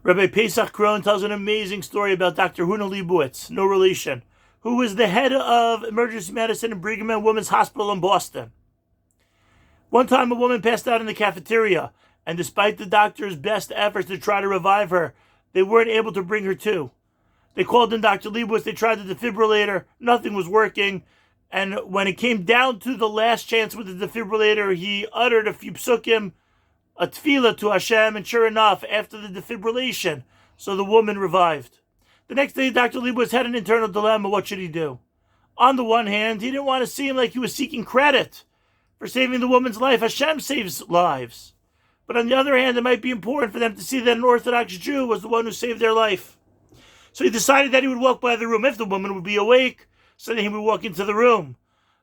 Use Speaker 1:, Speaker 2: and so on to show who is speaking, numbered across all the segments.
Speaker 1: Rabbi Pesach Krohn tells an amazing story about Dr. Natanel Lebowitz, no relation, who was the head of emergency medicine in Brigham and Women's Hospital in Boston. One time a woman passed out in the cafeteria, and despite the doctor's best efforts to try to revive her, they weren't able to bring her to. They called in Dr. Lebowitz, they tried the defibrillator, nothing was working, and when it came down to the last chance with the defibrillator, he uttered a few psukim, a tefillah to Hashem, and sure enough, after the defibrillation, so the woman revived. The next day, Dr. Lebowitz had an internal dilemma. What should he do? On the one hand, he didn't want to seem like he was seeking credit for saving the woman's life. Hashem saves lives. But on the other hand, it might be important for them to see that an Orthodox Jew was the one who saved their life. So he decided that he would walk by the room. If the woman would be awake, so then he would walk into the room.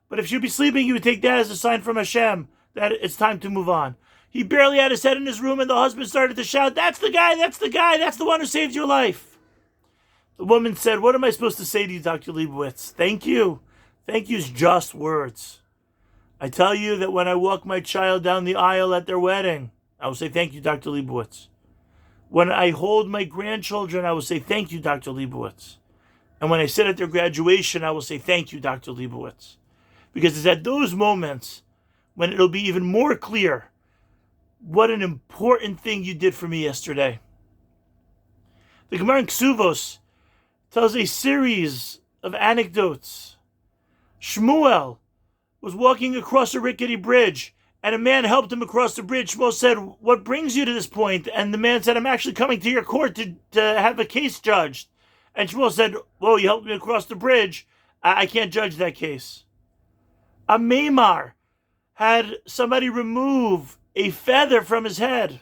Speaker 1: But if she would be sleeping, he would take that as a sign from Hashem that it's time to move on. He barely had his head in his room, and the husband started to shout, "That's the guy, that's the guy, that's the one who saved your life." The woman said, "What am I supposed to say to you, Dr. Lebowitz? Thank you. Thank you is just words. I tell you that when I walk my child down the aisle at their wedding, I will say, thank you, Dr. Lebowitz. When I hold my grandchildren, I will say, thank you, Dr. Lebowitz. And when I sit at their graduation, I will say, thank you, Dr. Lebowitz." Because it's at those moments when it'll be even more clear what an important thing you did for me yesterday. The Gemara in Ksuvos tells a series of anecdotes. Shmuel was walking across a rickety bridge, and a man helped him across the bridge. Shmuel said, "What brings you to this point?" And the man said, "I'm actually coming to your court to have a case judged." And Shmuel said, "Whoa, you helped me across the bridge. I can't judge that case." A Maimar had somebody remove a feather from his head.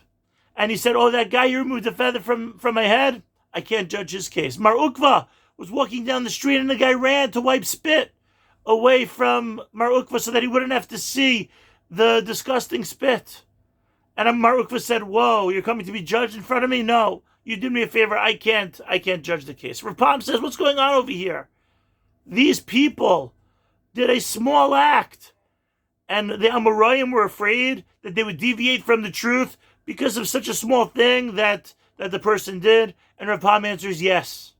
Speaker 1: And he said, "Oh, that guy, you removed a feather from my head? I can't judge his case." Mar Ukva was walking down the street, and the guy ran to wipe spit away from Mar Ukva so that he wouldn't have to see the disgusting spit. And Mar Ukva said, "Whoa, you're coming to be judged in front of me? No, you did me a favor. I can't judge the case." Rapam says, "What's going on over here?" These people did a small act, and the Amoraim were afraid that they would deviate from the truth because of such a small thing that the person did. And Rapam answers yes.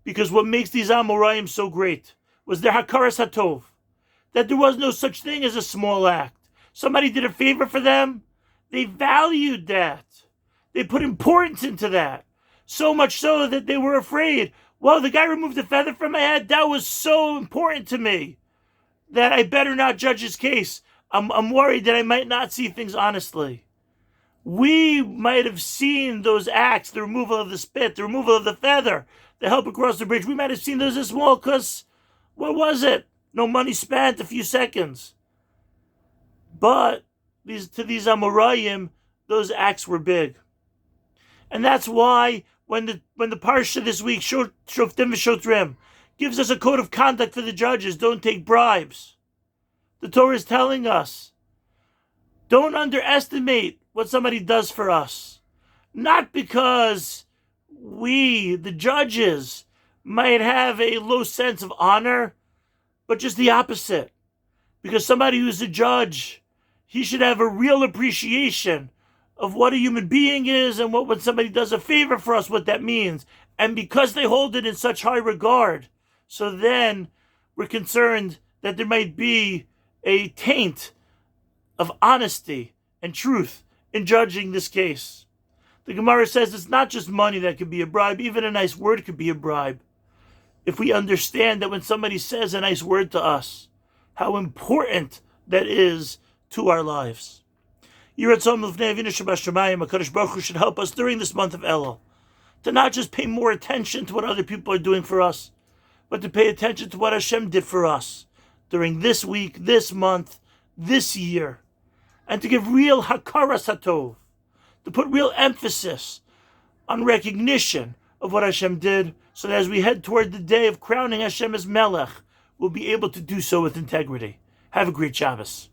Speaker 1: Because what makes these Amoraim so great was their Hakaras Hatov, that there was no such thing as a small act. Somebody did a favor for them. They valued that. They put importance into that. So much so that they were afraid. Well, the guy removed the feather from my head. That was so important to me that I better not judge his case. I'm worried that I might not see things honestly. We might have seen those acts, the removal of the spit, the removal of the feather, the help across the bridge. We might have seen those as small because, what was it? No money spent, a few seconds. But to these Amoraim, those acts were big. And that's why when the Parsha this week, Shoftim v'Shotrim, gives us a code of conduct for the judges, don't take bribes. The Torah is telling us, don't underestimate what somebody does for us. Not because we, the judges, might have a low sense of honor, but just the opposite. Because somebody who's a judge, he should have a real appreciation of what a human being is and what when somebody does a favor for us, what that means. And because they hold it in such high regard, so then we're concerned that there might be a taint of honesty and truth in judging this case. The Gemara says it's not just money that could be a bribe, even a nice word could be a bribe. If we understand that when somebody says a nice word to us, how important that is to our lives. HaKadosh Baruch Hu should help us during this month of Elul to not just pay more attention to what other people are doing for us, but to pay attention to what Hashem did for us during this week, this month, this year, and to give real hakaras hatov, to put real emphasis on recognition of what Hashem did, so that as we head toward the day of crowning Hashem as Melech, we'll be able to do so with integrity. Have a great Shabbos.